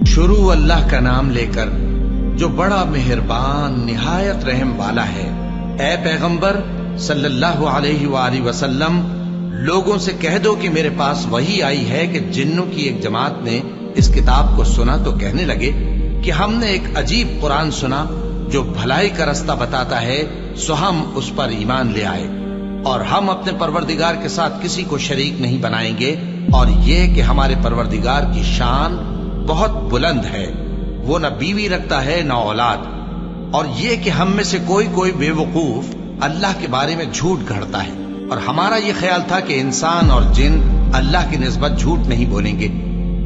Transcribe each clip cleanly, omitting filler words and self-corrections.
شروع اللہ کا نام لے کر جو بڑا مہربان نہایت رحم والا ہے۔ اے پیغمبر صلی اللہ علیہ وآلہ وسلم، لوگوں سے کہہ دو کہ میرے پاس وحی آئی ہے کہ جنوں کی ایک جماعت نے اس کتاب کو سنا تو کہنے لگے کہ ہم نے ایک عجیب قرآن سنا جو بھلائی کا رستہ بتاتا ہے، سو ہم اس پر ایمان لے آئے، اور ہم اپنے پروردگار کے ساتھ کسی کو شریک نہیں بنائیں گے، اور یہ کہ ہمارے پروردگار کی شان بہت بلند ہے، وہ نہ بیوی رکھتا ہے نہ اولاد، اور یہ کہ ہم میں سے کوئی بے وقوف اللہ کے بارے میں جھوٹ گھڑتا ہے، اور ہمارا یہ خیال تھا کہ انسان اور جن اللہ کی نسبت جھوٹ نہیں بولیں گے،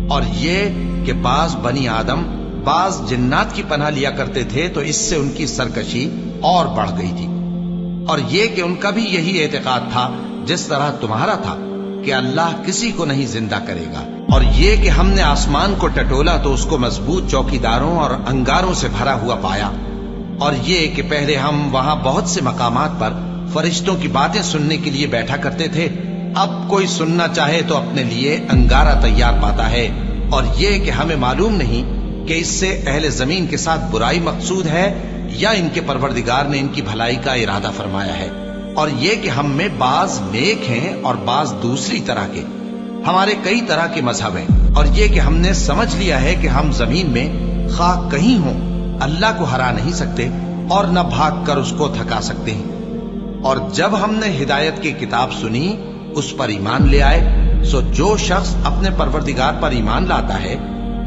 اور یہ کہ بعض بنی آدم بعض جنات کی پناہ لیا کرتے تھے تو اس سے ان کی سرکشی اور بڑھ گئی تھی، اور یہ کہ ان کا بھی یہی اعتقاد تھا جس طرح تمہارا تھا کہ اللہ کسی کو نہیں زندہ کرے گا، اور یہ کہ ہم نے آسمان کو ٹٹولا تو اس کو مضبوط چوکیداروں اور انگاروں سے بھرا ہوا پایا، اور یہ کہ پہلے ہم وہاں بہت سے مقامات پر فرشتوں کی باتیں سننے کے لیے بیٹھا کرتے تھے، اب کوئی سننا چاہے تو اپنے لیے انگارہ تیار پاتا ہے، اور یہ کہ ہمیں معلوم نہیں کہ اس سے اہل زمین کے ساتھ برائی مقصود ہے یا ان کے پروردگار نے ان کی بھلائی کا ارادہ فرمایا ہے، اور یہ کہ ہم میں بعض نیک ہیں اور بعض دوسری طرح کے، ہمارے کئی طرح کے مذہب ہیں، اور یہ کہ ہم نے سمجھ لیا ہے کہ ہم زمین میں خواہ کہیں ہوں اللہ کو ہرا نہیں سکتے اور نہ بھاگ کر اس کو تھکا سکتے ہیں، اور جب ہم نے ہدایت کی کتاب سنی اس پر ایمان لے آئے، سو جو شخص اپنے پروردگار پر ایمان لاتا ہے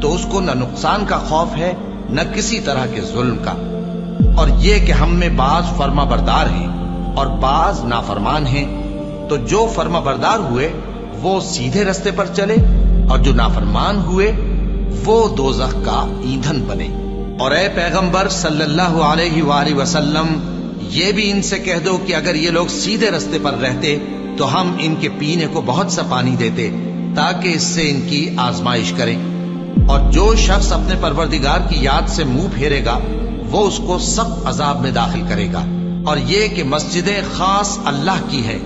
تو اس کو نہ نقصان کا خوف ہے نہ کسی طرح کے ظلم کا، اور یہ کہ ہم میں بعض فرما بردار ہیں اور بعض نافرمان ہیں، تو جو فرما بردار ہوئے وہ سیدھے رستے پر چلے، اور جو نافرمان ہوئے وہ دوزخ کا ایندھن بنے۔ اور اے پیغمبر صلی اللہ علیہ وآلہ وسلم، یہ بھی ان سے کہہ دو کہ اگر یہ لوگ سیدھے رستے پر رہتے تو ہم ان کے پینے کو بہت سا پانی دیتے تاکہ اس سے ان کی آزمائش کریں، اور جو شخص اپنے پروردگار کی یاد سے منہ پھیرے گا وہ اس کو سخت عذاب میں داخل کرے گا، اور یہ کہ مسجدیں خاص اللہ کی ہے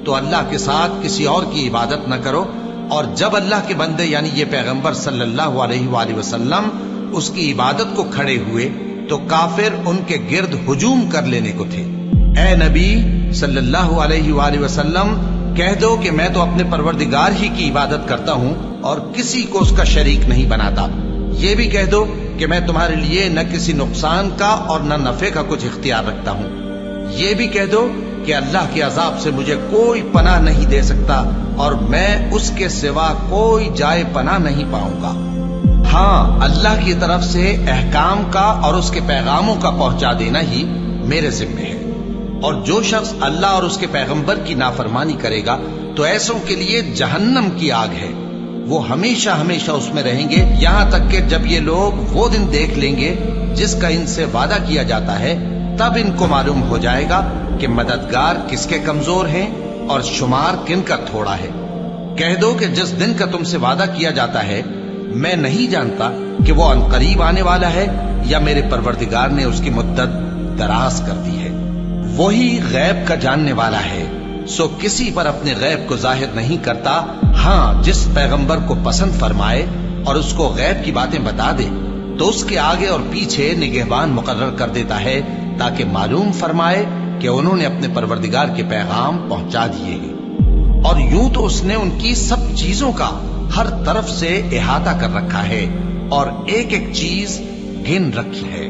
تو اللہ کے ساتھ کسی اور کی عبادت نہ کرو، اور جب اللہ کے بندے یعنی یہ پیغمبر صلی اللہ علیہ وآلہ وسلم اس کی عبادت کو کھڑے ہوئے تو کافر ان کے گرد ہجوم کر لینے کو تھے۔ اے نبی صلی اللہ علیہ وآلہ وسلم، کہہ دو کہ میں تو اپنے پروردگار ہی کی عبادت کرتا ہوں اور کسی کو اس کا شریک نہیں بناتا، یہ بھی کہہ دو کہ میں تمہارے لیے نہ کسی نقصان کا اور نہ نفع کا کچھ اختیار رکھتا ہوں، یہ بھی کہہ دو کہ اللہ کے عذاب سے مجھے کوئی پناہ نہیں دے سکتا اور میں اس کے سوا کوئی جائے پناہ نہیں پاؤں گا، ہاں اللہ کی طرف سے احکام کا اور اس کے پیغاموں کا پہنچا دینا ہی میرے ذمہ ہے، اور جو شخص اللہ اور اس کے پیغمبر کی نافرمانی کرے گا تو ایسوں کے لیے جہنم کی آگ ہے، وہ ہمیشہ ہمیشہ اس میں رہیں گے، یہاں تک کہ جب یہ لوگ وہ دن دیکھ لیں گے جس کا ان سے وعدہ کیا جاتا ہے، تب ان کو معلوم ہو جائے گا کہ مددگار کس کے کمزور ہیں اور شمار کن کا تھوڑا ہے۔ کہہ دو کہ جس دن کا تم سے وعدہ کیا جاتا ہے میں نہیں جانتا کہ وہ عنقریب آنے والا ہے یا میرے پروردگار نے اس کی مدت دراز کر دی ہے، وہی غیب کا جاننے والا ہے، سو کسی پر اپنے غیب کو ظاہر نہیں کرتا، ہاں جس پیغمبر کو پسند فرمائے اور اس کو غیب کی باتیں بتا دے تو اس کے آگے اور پیچھے نگہبان مقرر کر دیتا ہے تاکہ معلوم فرمائے کہ انہوں نے اپنے پروردگار کے پیغام پہنچا دیے ہیں، اور یوں تو اس نے ان کی سب چیزوں کا ہر طرف سے احاطہ کر رکھا ہے اور ایک ایک چیز گن رکھی ہے۔